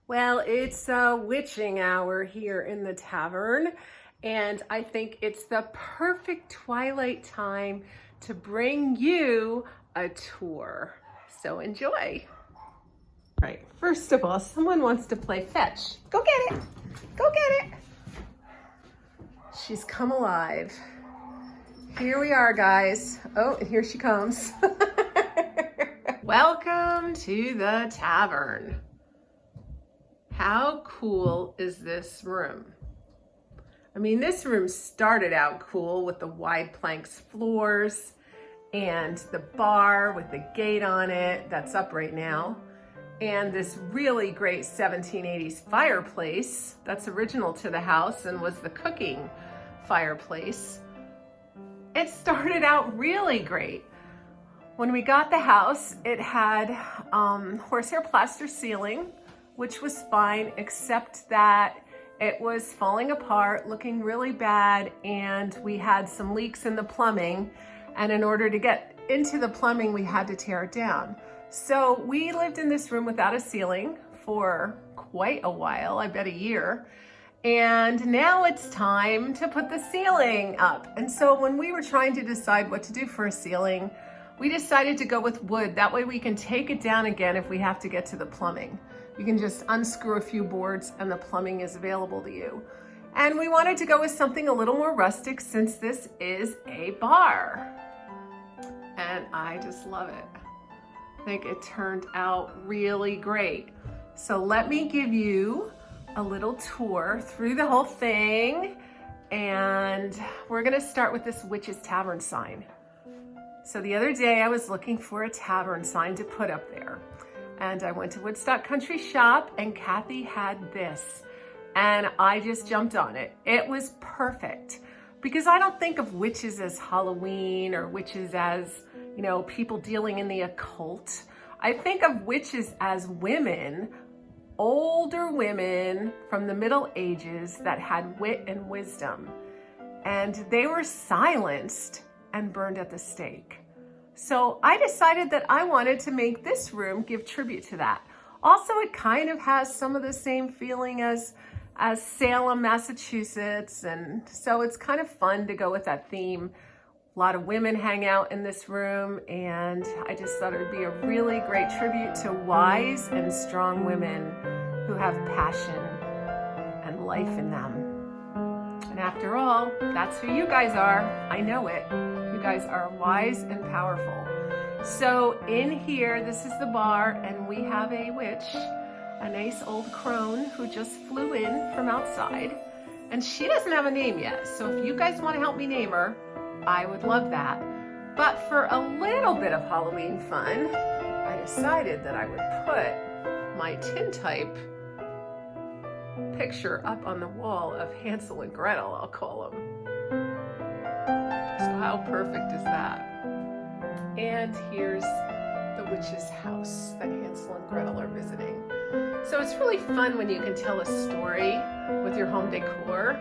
Well, it's witching hour here in the tavern, and I think it's the perfect twilight time to bring you a tour. So enjoy. All right, first of all, someone wants to play fetch. Go get it. Go get it. She's come alive. Here we are, guys. Oh, and here she comes. Welcome to the tavern. How cool is this room? I mean, this room started out cool with the wide planks floors and the bar with the gate on it that's up right now, and this really great 1780s fireplace that's original to the house and was the cooking fireplace. It started out really great. When we got the house, it had horsehair plaster ceiling, which was fine, except that it was falling apart, looking really bad, and we had some leaks in the plumbing, and in order to get into the plumbing, we had to tear it down. So we lived in this room without a ceiling for quite a while, I bet a year, and now it's time to put the ceiling up. And so when we were trying to decide what to do for a ceiling, we decided to go with wood. That way we can take it down again if we have to get to the plumbing. You can just unscrew a few boards and the plumbing is available to you. And we wanted to go with something a little more rustic since this is a bar. And I just love it. I think it turned out really great. So let me give you a little tour through the whole thing. And we're gonna start with this Witch's Tavern sign. So the other day I was looking for a tavern sign to put up there. And I went to Woodstock Country Shop and Kathy had this and I just jumped on it. It was perfect because I don't think of witches as Halloween or witches as, you know, people dealing in the occult. I think of witches as women, older women from the Middle Ages that had wit and wisdom, and they were silenced and burned at the stake. So I decided that I wanted to make this room give tribute to that. Also, it kind of has some of the same feeling as Salem, Massachusetts, and so it's kind of fun to go with that theme. A lot of women hang out in this room, and I just thought it would be a really great tribute to wise and strong women who have passion and life in them. And after all, that's who you guys are. I know it. You guys are wise and powerful. So in here, this is the bar, and we have a witch, a nice old crone who just flew in from outside, and she doesn't have a name yet. So if you guys want to help me name her, I would love that. But for a little bit of Halloween fun, I decided that I would put my tintype picture up on the wall of Hansel and Gretel, I'll call them. So how perfect is that? And here's the witch's house that Hansel and Gretel are visiting. So it's really fun when you can tell a story with your home decor.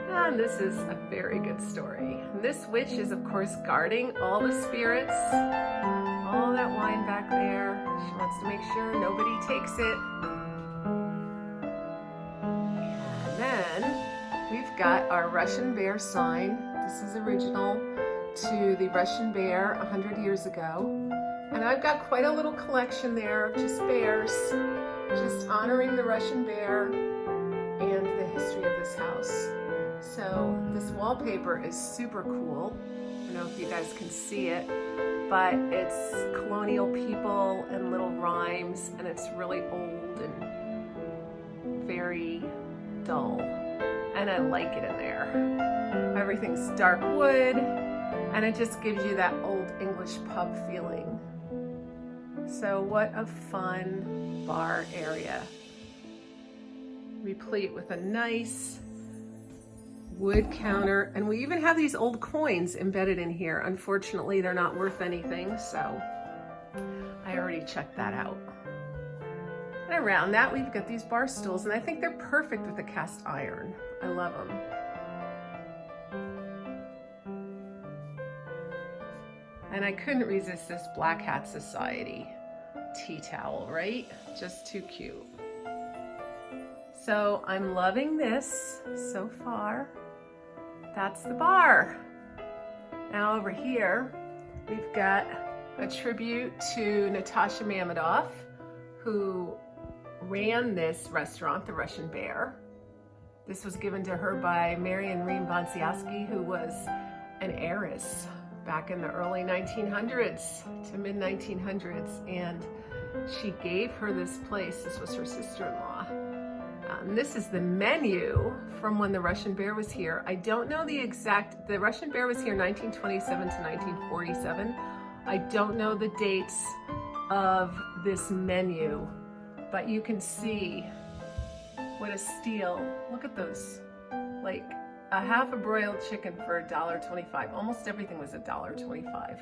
And this is a very good story. And this witch is, of course, guarding all the spirits, all that wine back there. She wants to make sure nobody takes it. And then we've got our Russian bear sign. This is original to the Russian bear 100 years ago. And I've got quite a little collection there of just bears, just honoring the Russian bear and the history of this house. So this wallpaper is super cool. I don't know if you guys can see it, but it's colonial people and little rhymes, and it's really old and very dull. And I like it in there. Everything's dark wood, and it just gives you that old English pub feeling. So what a fun bar area. Replete with a nice wood counter, and we even have these old coins embedded in here. Unfortunately, they're not worth anything, so I already checked that out. And around that, we've got these bar stools, and I think they're perfect with the cast iron. I love them. And I couldn't resist this Black Hat Society tea towel, right? Just too cute. So I'm loving this so far. That's the bar. Now over here, we've got a tribute to Natasha Mamedov, who ran this restaurant, the Russian Bear. This was given to her by Marion Reem Bonsiowski, who was an heiress back in the early 1900s to mid 1900s, and she gave her this place. This was her sister-in-law. This is the menu from when the Russian Bear was here. I don't know the Russian Bear was here 1927 to 1947. I don't know the dates of this menu, but you can see what a steal. Look at those, like a half a broiled chicken for $1.25. Almost everything was $1.25.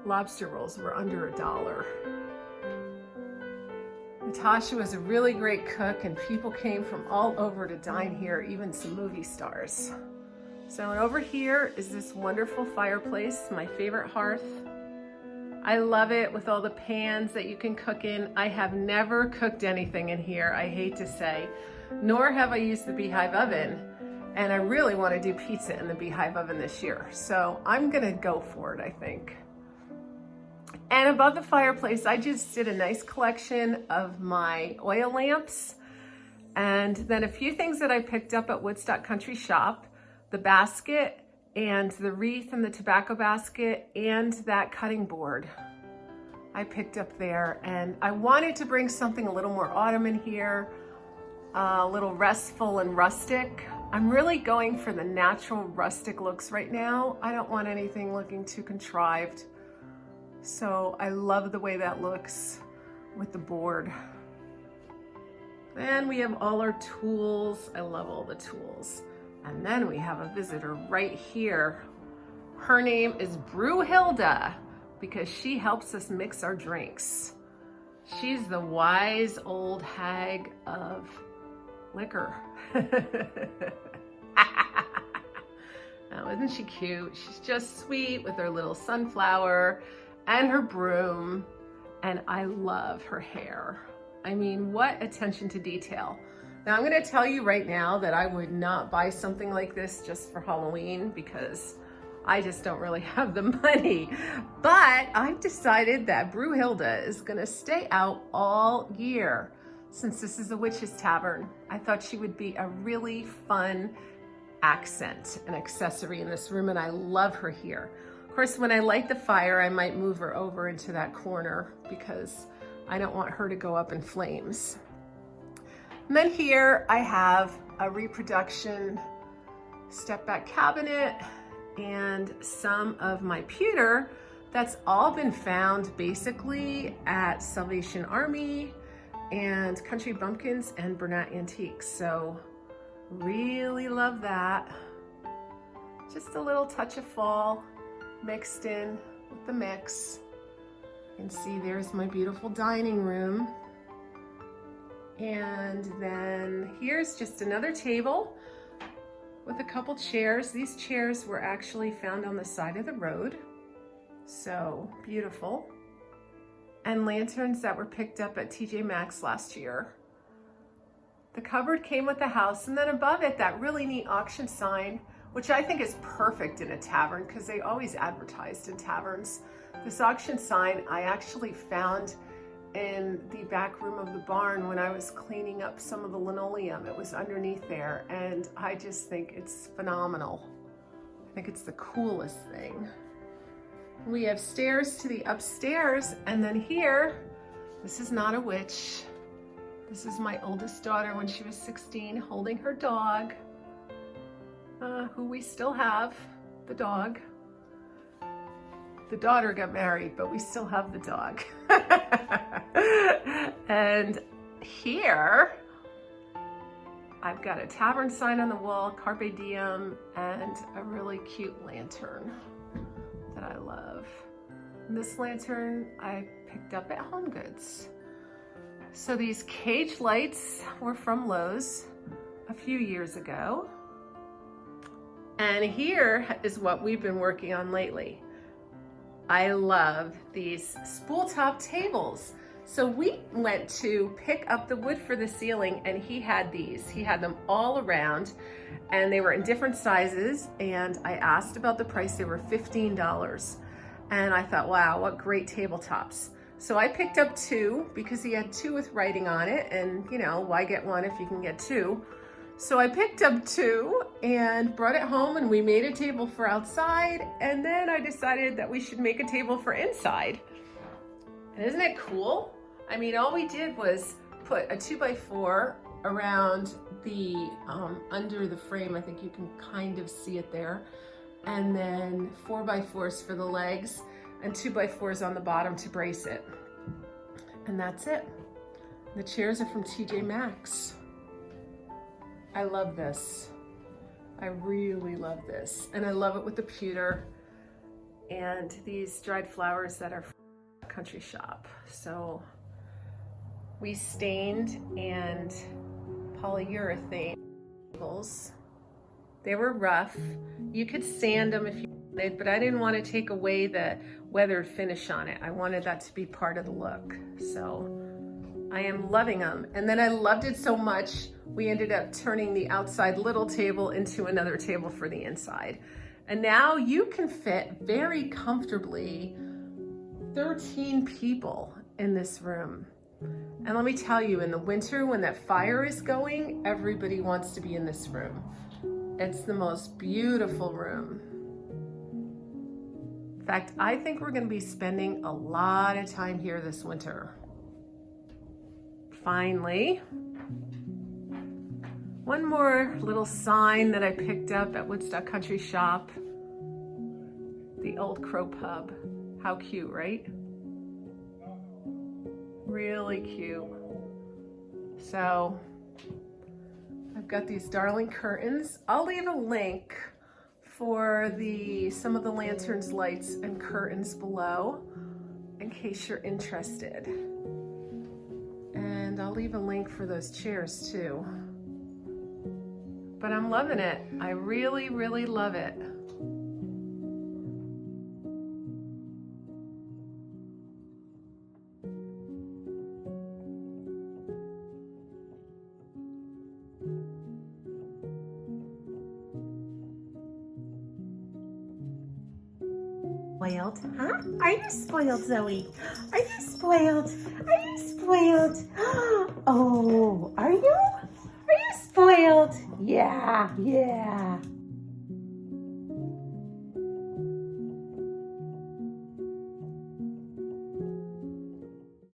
Lobster rolls were under $1. Natasha was a really great cook, and people came from all over to dine here, even some movie stars. So over here is this wonderful fireplace, my favorite hearth. I love it with all the pans that you can cook in. I have never cooked anything in here, I hate to say, nor have I used the beehive oven. And I really want to do pizza in the beehive oven this year. So I'm gonna go for it, I think. And above the fireplace, I just did a nice collection of my oil lamps, and then a few things that I picked up at Woodstock Country Shop, the basket and the wreath and the tobacco basket and that cutting board I picked up there. And I wanted to bring something a little more autumn in here, a little restful and rustic. I'm really going for the natural rustic looks right now. I don't want anything looking too contrived. So I love the way that looks with the board. Then we have all our tools. I love all the tools. And then we have a visitor right here. Her name is Brewhilda because she helps us mix our drinks. She's the wise old hag of liquor. Oh, isn't she cute? She's just sweet with her little sunflower and her broom, and I love her hair. I mean, what attention to detail. Now I'm gonna tell you right now that I would not buy something like this just for Halloween because I just don't really have the money. But I've decided that Brewhilda is gonna stay out all year. Since this is a witch's tavern, I thought she would be a really fun accent, an accessory in this room, and I love her here. Of course, when I light the fire, I might move her over into that corner because I don't want her to go up in flames. And then here I have a reproduction step back cabinet and some of my pewter that's all been found basically at Salvation Army and Country Bumpkins and Bernat Antiques. So really love that. Just a little touch of fall mixed in with the mix. You can see there's my beautiful dining room. And then here's just another table with a couple chairs. These chairs were actually found on the side of the road. So beautiful. And lanterns that were picked up at TJ Maxx last year. The cupboard came with the house, and then above it, that really neat auction sign, which I think is perfect in a tavern because they always advertised in taverns. This auction sign I actually found in the back room of the barn when I was cleaning up some of the linoleum. It was underneath there, and I just think it's phenomenal. I think it's the coolest thing. We have stairs to the upstairs, and then here, this is not a witch. This is my oldest daughter when she was 16 holding her dog, who we still have, the dog. The daughter got married, but we still have the dog. And here, I've got a tavern sign on the wall, Carpe Diem, and a really cute lantern that I love. And this lantern I picked up at HomeGoods. So these cage lights were from Lowe's a few years ago. And here is what we've been working on lately. I love these spool top tables. So we went to pick up the wood for the ceiling, and he had these. He had them all around, and they were in different sizes, and I asked about the price. They were $15. And I thought, wow, what great tabletops. So I picked up two because he had two with writing on it, and you know, why get one if you can get two? So I picked up two and brought it home, and we made a table for outside, and then I decided that we should make a table for inside. And isn't it cool? I mean, all we did was put a 2x4 around the, under the frame. I think you can kind of see it there. And then 4x4s for the legs and 2x4s on the bottom to brace it. And that's it. The chairs are from TJ Maxx. I love this. I really love this. And I love it with the pewter and these dried flowers that are from Country Shop. So we stained and polyurethane tables. They were rough. You could sand them if you wanted, but I didn't want to take away the weathered finish on it. I wanted that to be part of the look. So I am loving them. And then I loved it so much, we ended up turning the outside little table into another table for the inside. And now you can fit very comfortably 13 people in this room. And let me tell you, in the winter when that fire is going, everybody wants to be in this room. It's the most beautiful room. In fact, I think we're going to be spending a lot of time here this winter. Finally, one more little sign that I picked up at Woodstock Country Shop. The Old Crow Pub. How cute, right? Really cute. So I've got these darling curtains. I'll leave a link for some of the lanterns, lights, and curtains below in case you're interested. And I'll leave a link for those chairs too. But I'm loving it. I really, really love it. Spoiled, huh? Are you spoiled, Zoe? Are you spoiled? Are you spoiled? Oh, are you? Are you spoiled? Yeah, yeah.